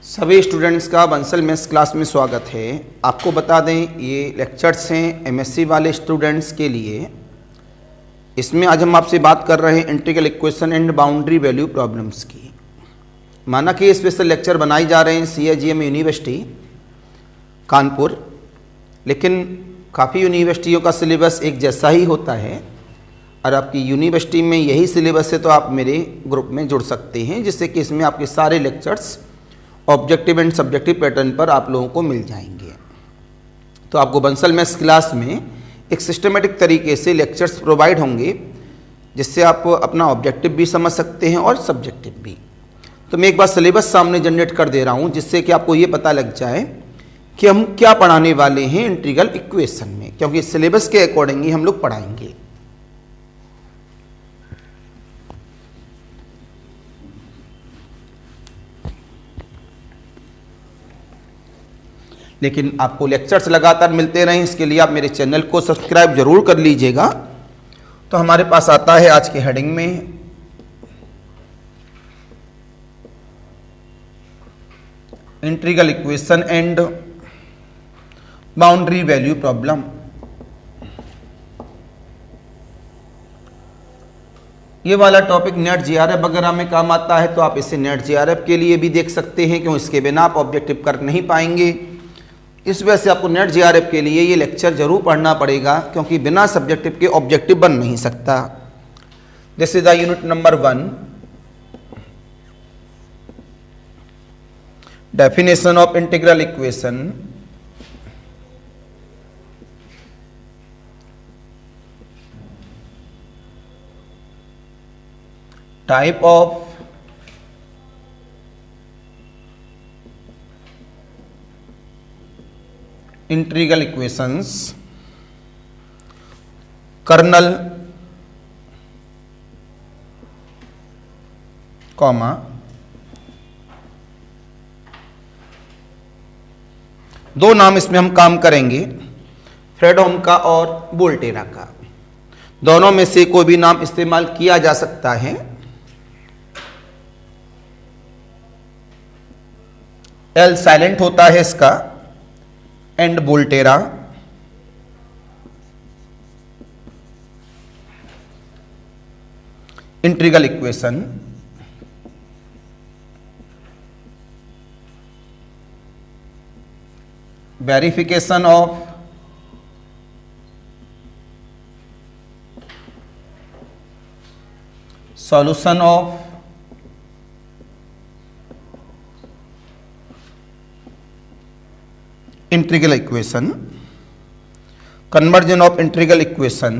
सभी स्टूडेंट्स का Bansal maths class में स्वागत है। आपको बता दें ये लेक्चर्स हैं एमएससी वाले स्टूडेंट्स के लिए। इसमें आज हम आपसे बात कर रहे हैं integral equation and boundary value problems की। माना कि स्पेशल लेक्चर बनाए जा रहे हैं CIGM यूनिवर्सिटी कानपुर, लेकिन काफ़ी यूनिवर्सिटियों का सिलेबस एक जैसा ही होता है और आपकी यूनिवर्सिटी में यही सिलेबस है तो आप मेरे ग्रुप में जुड़ सकते हैं, जिससे कि इसमें आपके सारे lectures objective and subjective pattern पर आप लोगों को मिल जाएंगे। तो आपको बंसल मैथ्स क्लास में एक सिस्टमेटिक तरीके से लेक्चर्स प्रोवाइड होंगे, जिससे आप अपना ऑब्जेक्टिव भी समझ सकते हैं और सब्जेक्टिव भी। तो मैं एक बार सिलेबस सामने जनरेट कर दे रहा हूं, जिससे कि आपको ये पता लग जाए कि हम क्या पढ़ाने वाले हैं इंटीग्रल इक्वेशन में, क्योंकि सिलेबस के अकॉर्डिंग ही हम लोग पढ़ाएंगे। लेकिन आपको लेक्चर्स लगातार मिलते रहें, इसके लिए आप मेरे चैनल को सब्सक्राइब जरूर कर लीजिएगा। तो हमारे पास आता है आज के हेडिंग में integral equation and boundary value problem. ये वाला टॉपिक नेट GRF वगैरह में काम आता है, तो आप इसे नेट GRF के लिए भी देख सकते हैं, क्यों इसके बिना आप ऑब्जेक्टिव कर नहीं पाएंगे। इस वजह से आपको नेट GRF के लिए ये लेक्चर जरूर पढ़ना पड़ेगा, क्योंकि बिना सब्जेक्टिव के ऑब्जेक्टिव बन नहीं सकता। This is the unit number 1, definition of integral equation, type of integral equations, kernel comma दो नाम इसमें हम काम करेंगे, फ्रेडहोम का और वोल्टेरा का। दोनों में से कोई भी नाम इस्तेमाल किया जा सकता है। एल साइलेंट होता है इसका, and Volterra integral equation, verification of solution of integral equation, conversion of integral equation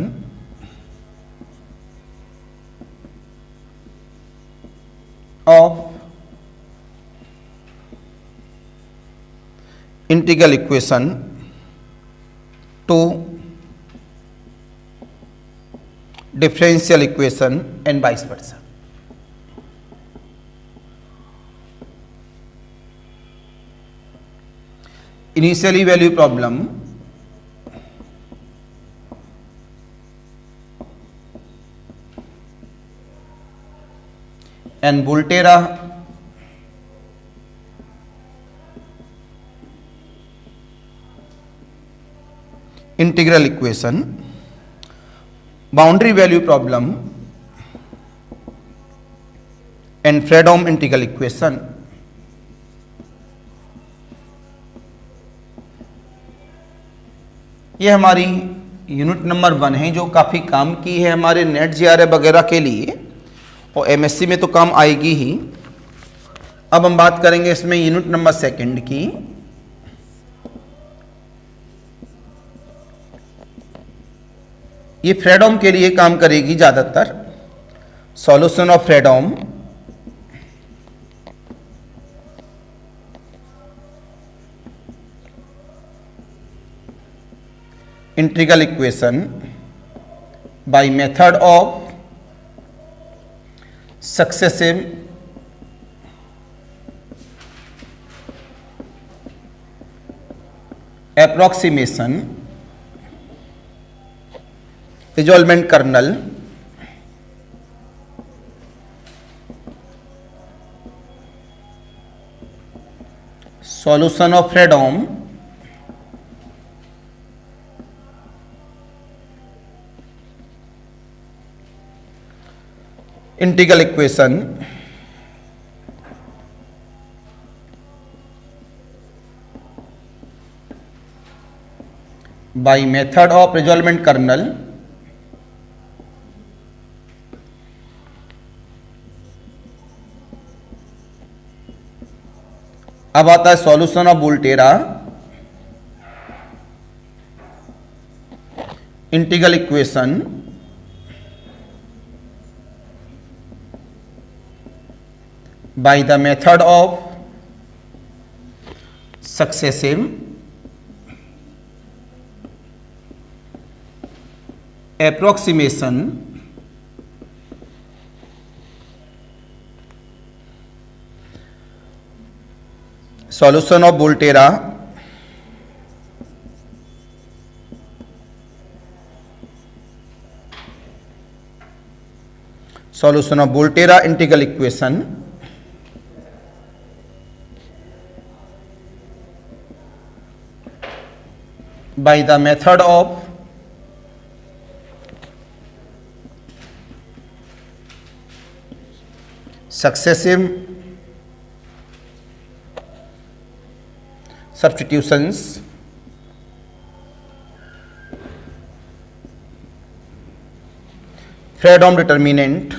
of integral equation to differential equation and vice versa. Initially value problem, and Volterra integral equation, boundary value problem and Fredholm integral equation. ये हमारी unit number 1 है, जो काफ़ी काम की है हमारे net GRF वगैरह के लिए, और MSc में तो काम आएगी ही। अब हम बात करेंगे इसमें यूनिट नंबर 2 की। ये फ्रेडहोम के लिए काम करेगी ज़्यादातर। Solution of Fredholm, integral equation by method of successive approximation, resolvent kernel, solution of Fredholm integral equation by method of resolvent kernel अब आता है solution of Volterra integral equation by the method of successive approximation solution of Volterra integral equation by the method of successive substitutions Fredholm determinant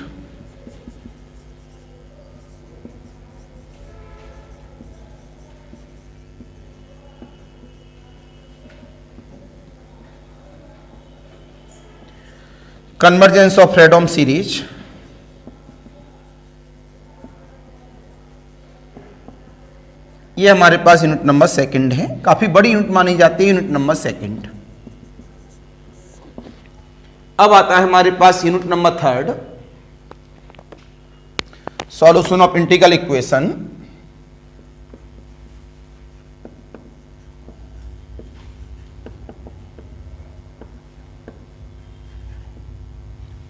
convergence of Fredholm series ये हमारे पास unit number second है, काफी बड़ी unit मानी जाती है unit number second. अब आता है हमारे पास unit number third solution of integral equation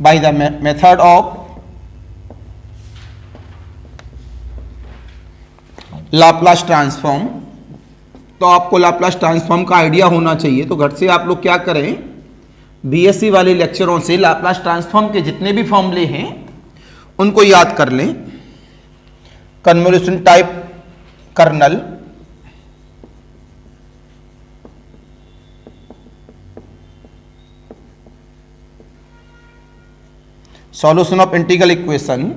by the method of Laplace transform. तो आपको लाप्लास ट्रांसफॉर्म का आइडिया होना चाहिए, तो घर से आप लोग क्या करें, बीएससी वाले लेक्चरों से लाप्लास ट्रांसफॉर्म के जितने भी फॉर्मूले हैं उनको याद कर लें। Convolution type kernel, solution of integral equation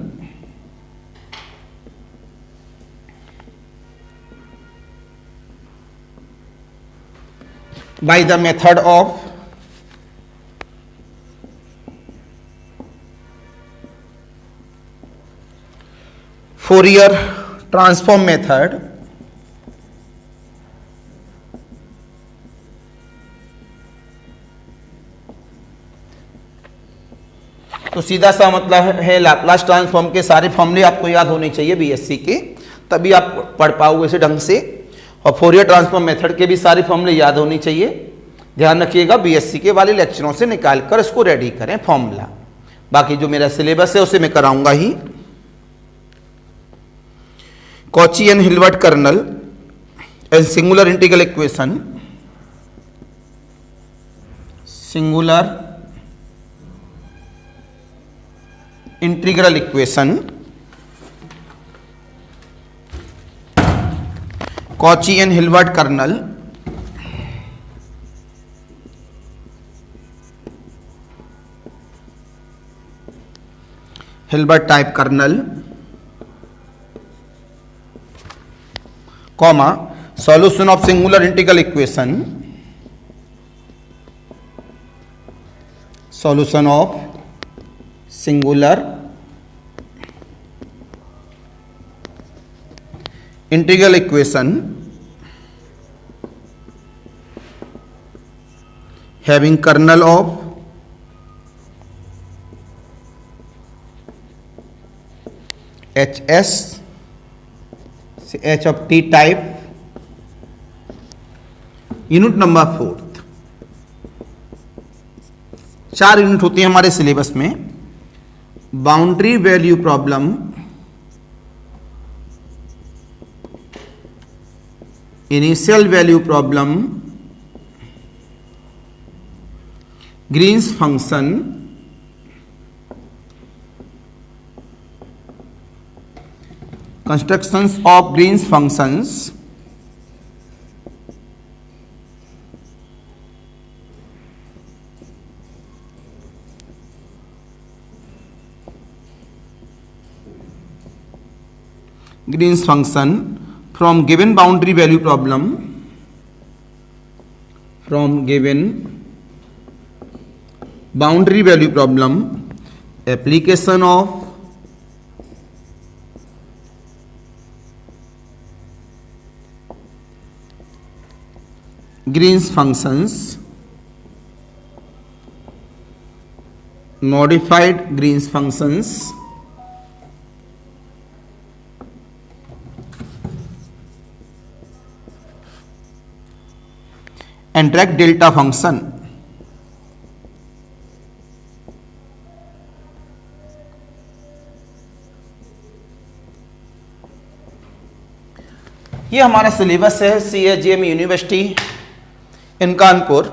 by the method of Fourier transform method तो सीधा सा मतलब है लाप्लास ट्रांसफॉर्म के सारे फॉर्मूले आपको याद होने चाहिए बीएससी के, तभी आप पढ़ पाओगे इसे ढंग से। और फोरियर ट्रांसफॉर्म मेथड के भी सारे फॉर्मूले याद होनी चाहिए। ध्यान रखिएगा बीएससी के वाले लेक्चरों से निकाल कर इसको रेडी करें फॉर्मूला। बाकी जो मेरा सिलेबस है उसे मैं कराऊंगा ही। Cauchy and Hilbert kernel and singular integral equation, singular integral equation Cauchy and Hilbert kernel Hilbert type kernel comma solution of singular integral equation, solution of singular integral equation having kernel of HS H of T type। Unit number fourth, 4 unit होती है हमारे syllabus में। Boundary value problem, initial value problem, Green's function, constructions of Green's functions, Green's function from given boundary value problem, from given boundary value problem, application of Green's functions, modified Green's functions, and direct delta function. ये हमारा syllabus है CAGM university इन कानपुर।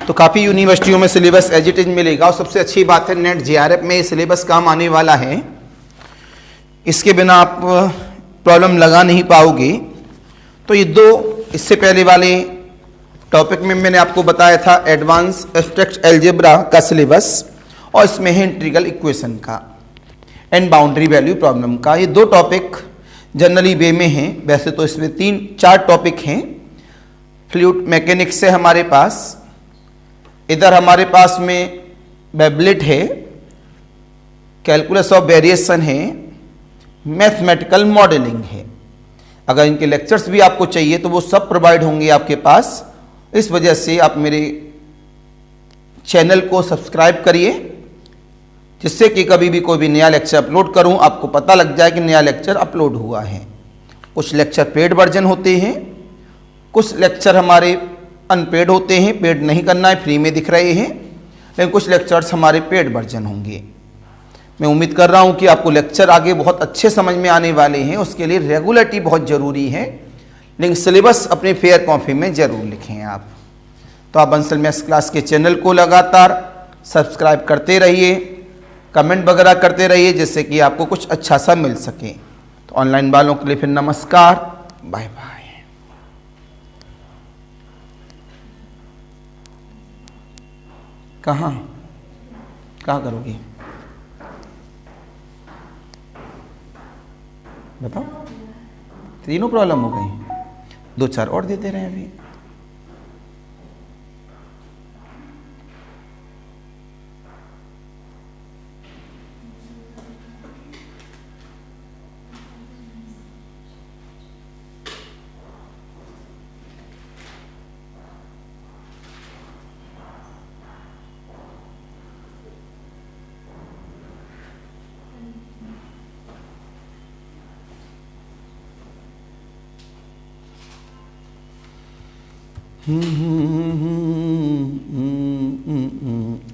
तो काफ़ी यूनिवर्सिटियों में syllabus as it is मिलेगा और सबसे अच्छी बात है नेट JRF में ये सिलेबस काम आने वाला है। इसके बिना आप प्रॉब्लम लगा नहीं पाओगे। तो ये दो इससे पहले वाले टॉपिक में मैंने आपको बताया था एडवांस एब्स्ट्रैक्ट अलजेब्रा का सिलेबस और इसमें है इंटीग्रल इक्वेशन का एंड बाउंड्री वैल्यू प्रॉब्लम का। ये दो टॉपिक जनरली वे में हैं, वैसे तो इसमें 3-4 टॉपिक हैं। फ्लूइड मैकेनिक्स है हमारे पास, इधर हमारे पास में वेवलेट है, कैलकुलस ऑफ वेरिएशन है, मैथमेटिकल मॉडलिंग है। अगर इनके लेक्चर्स भी आपको चाहिए तो वो सब प्रोवाइड होंगे आपके पास। इस वजह से आप मेरे चैनल को सब्सक्राइब करिए, जिससे कि कभी भी कोई भी नया लेक्चर अपलोड करूं आपको पता लग जाए कि नया लेक्चर अपलोड हुआ है। कुछ लेक्चर पेड वर्जन होते हैं, कुछ लेक्चर हमारे अनपेड होते हैं, पेड नहीं करना है, फ्री में दिख रहे हैं, लेकिन कुछ लेक्चर्स हमारे पेड वर्जन होंगे। मैं उम्मीद कर रहा हूं कि आपको लेक्चर आगे बहुत अच्छे समझ में आने वाले हैं। उसके लिए रेगुलरिटी बहुत ज़रूरी है, लेकिन सिलेबस अपनी फेयर कॉपी में ज़रूर लिखें आप। तो आप बंसल मैथ्स क्लास के चैनल को लगातार सब्सक्राइब करते रहिए, कमेंट वगैरह करते रहिए, जिससे कि आपको कुछ अच्छा सा मिल सके। तो ऑनलाइन वालों के लिए फिर नमस्कार, बाय बाय। कहाँ करोगे बताओ? तीनों प्रॉब्लम हो गई, 2-4 और देते रहे अभी।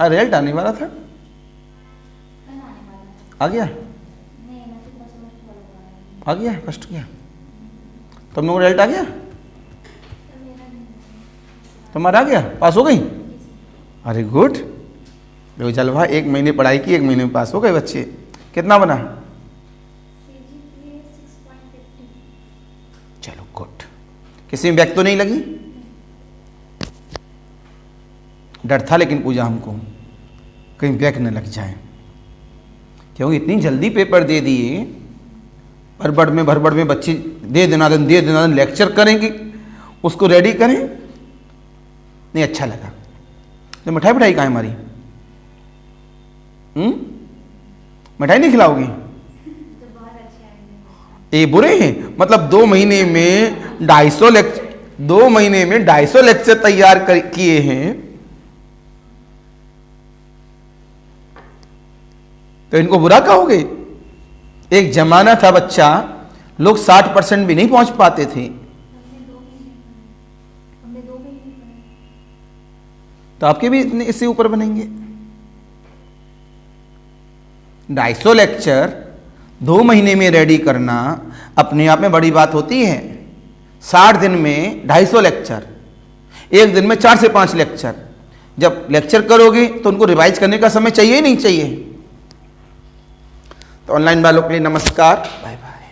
रिजल्ट आने वाला था, आ गया फर्स्ट किया, तुम लोग रिजल्ट आ गया, तुम्हारा आ गया, पास हो गई। अरे गुड, देखो जलवा, 1 महीने पढ़ाई की, 1 महीने में पास हो गए बच्चे। कितना बना? चलो गुड। किसी में बैक तो नहीं लगी? डर था लेकिन पूजा हमको कहीं बैक न लग जाए, क्योंकि इतनी जल्दी पेपर दे दिए। भरबड़ में बच्चे दे देना लेक्चर करेंगे, उसको रेडी करें। नहीं अच्छा लगा। तो मिठाई कहाँ है हमारी? मिठाई नहीं खिलाओगी? ये बुरे हैं, मतलब 2 महीने में 250 लेक्चर तैयार किए हैं, तो इनको बुरा कहोगे? एक जमाना था बच्चा, लोग 60% भी नहीं पहुंच पाते थे, तो आपके भी इतने इससे ऊपर बनेंगे। 250 लेक्चर 2 महीने में रेडी करना अपने आप में बड़ी बात होती है। 60 दिन में 250 लेक्चर, एक दिन में 4 से 5 लेक्चर। जब लेक्चर करोगे तो उनको रिवाइज करने का समय चाहिए ही नहीं चाहिए। तो ऑनलाइन वालों के लिए नमस्कार, बाय बाय।